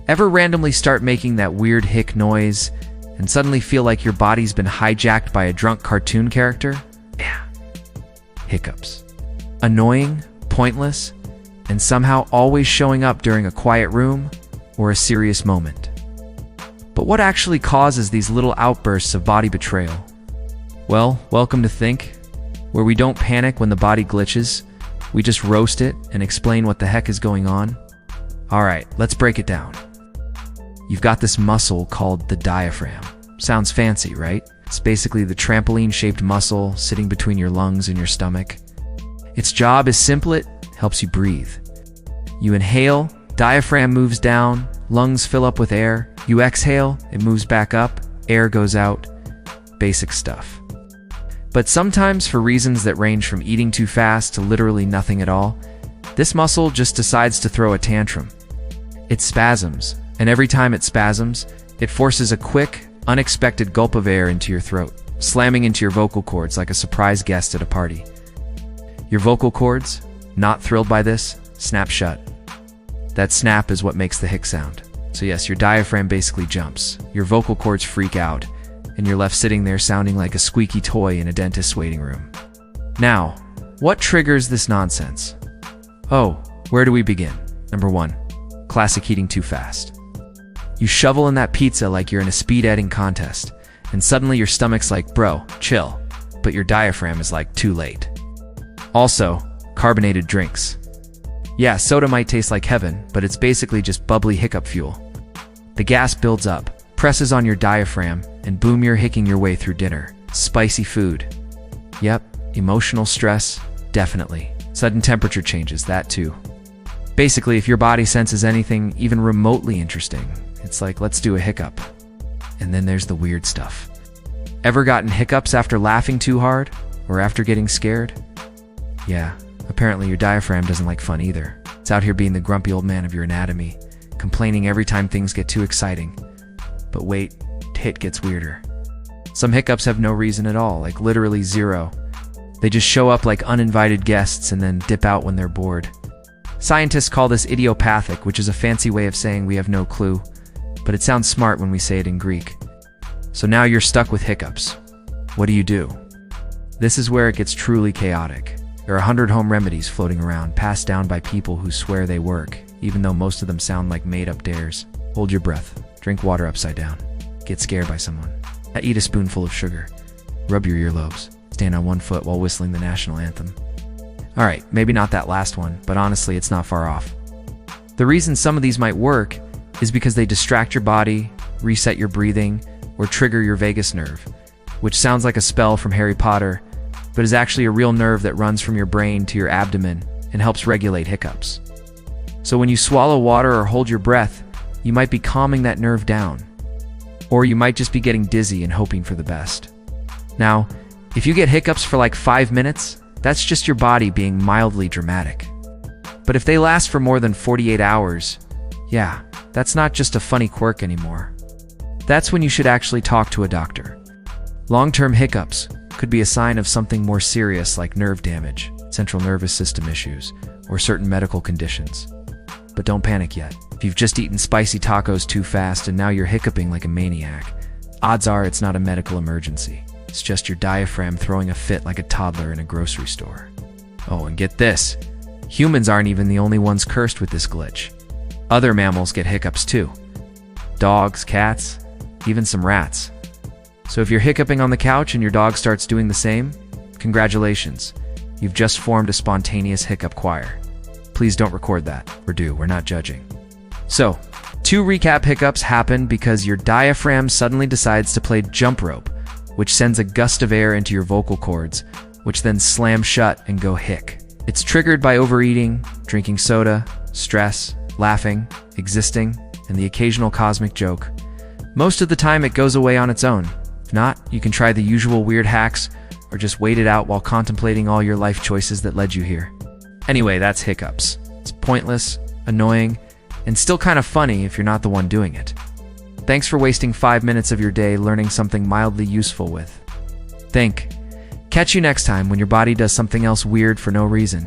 Ever randomly start making that weird hic noise and suddenly feel like your body's been hijacked by a drunk cartoon character? Yeah. Hiccups. Annoying, pointless, and somehow always showing up during a quiet room or a serious moment. But what actually causes these little outbursts of body betrayal? Well, welcome to Think, where we don't panic when the body glitches, we just roast it and explain what the heck is going on. Alright, let's break it down. You've got this muscle called the diaphragm. Sounds fancy, right? It's basically the trampoline-shaped muscle sitting between your lungs and your stomach. Its job is simple, it helps you breathe. You inhale, diaphragm moves down, lungs fill up with air. You exhale, it moves back up, air goes out. Basic stuff. But sometimes, for reasons that range from eating too fast to literally nothing at all, this muscle just decides to throw a tantrum. It spasms, and every time it spasms, it forces a quick, unexpected gulp of air into your throat, slamming into your vocal cords like a surprise guest at a party. Your vocal cords, not thrilled by this, snap shut. That snap is what makes the hic sound. So yes, your diaphragm basically jumps, your vocal cords freak out, and you're left sitting there sounding like a squeaky toy in a dentist's waiting room. Now, what triggers this nonsense? Oh, where do we begin? Number 1, classic eating too fast. You shovel in that pizza like you're in a speed eating contest, and suddenly your stomach's like, bro, chill, but your diaphragm is like, too late. Also, carbonated drinks. Yeah, soda might taste like heaven, but it's basically just bubbly hiccup fuel. The gas builds up, presses on your diaphragm, and boom, you're hicking your way through dinner. Spicy food. Yep, emotional stress, definitely. Sudden temperature changes, that too. Basically, if your body senses anything even remotely interesting, it's like, let's do a hiccup. And then there's the weird stuff. Ever gotten hiccups after laughing too hard? Or after getting scared? Yeah, apparently your diaphragm doesn't like fun either. It's out here being the grumpy old man of your anatomy, complaining every time things get too exciting. But wait, it gets weirder. Some hiccups have no reason at all, like literally zero. They just show up like uninvited guests and then dip out when they're bored. Scientists call this idiopathic, which is a fancy way of saying we have no clue, but it sounds smart when we say it in Greek. So now you're stuck with hiccups. What do you do? This is where it gets truly chaotic. There are 100 home remedies floating around, passed down by people who swear they work, even though most of them sound like made-up dares. Hold your breath. Drink water upside down. Get scared by someone. Eat a spoonful of sugar. Rub your earlobes. Stand on one foot while whistling the national anthem. Alright, maybe not that last one, but honestly, it's not far off. The reason some of these might work is because they distract your body, reset your breathing, or trigger your vagus nerve, which sounds like a spell from Harry Potter, but is actually a real nerve that runs from your brain to your abdomen and helps regulate hiccups. So when you swallow water or hold your breath, you might be calming that nerve down. Or you might just be getting dizzy and hoping for the best. Now, if you get hiccups for like 5 minutes, that's just your body being mildly dramatic. But if they last for more than 48 hours, yeah, that's not just a funny quirk anymore. That's when you should actually talk to a doctor. Long-term hiccups could be a sign of something more serious like nerve damage, central nervous system issues, or certain medical conditions. But don't panic yet. If you've just eaten spicy tacos too fast and now you're hiccuping like a maniac, odds are it's not a medical emergency. It's just your diaphragm throwing a fit like a toddler in a grocery store. Oh, and get this. Humans aren't even the only ones cursed with this glitch. Other mammals get hiccups too. Dogs, cats, even some rats. So if you're hiccuping on the couch and your dog starts doing the same, congratulations. You've just formed a spontaneous hiccup choir. Please don't record that. We're not judging. So, to recap, hiccups happen because your diaphragm suddenly decides to play jump rope, which sends a gust of air into your vocal cords, which then slam shut and go hic. It's triggered by overeating, drinking soda, stress, laughing, existing, and the occasional cosmic joke. Most of the time it goes away on its own. If not, you can try the usual weird hacks or just wait it out while contemplating all your life choices that led you here. Anyway, that's hiccups. It's pointless, annoying, and still kind of funny if you're not the one doing it. Thanks for wasting 5 minutes of your day learning something mildly useful with Think. Catch you next time when your body does something else weird for no reason.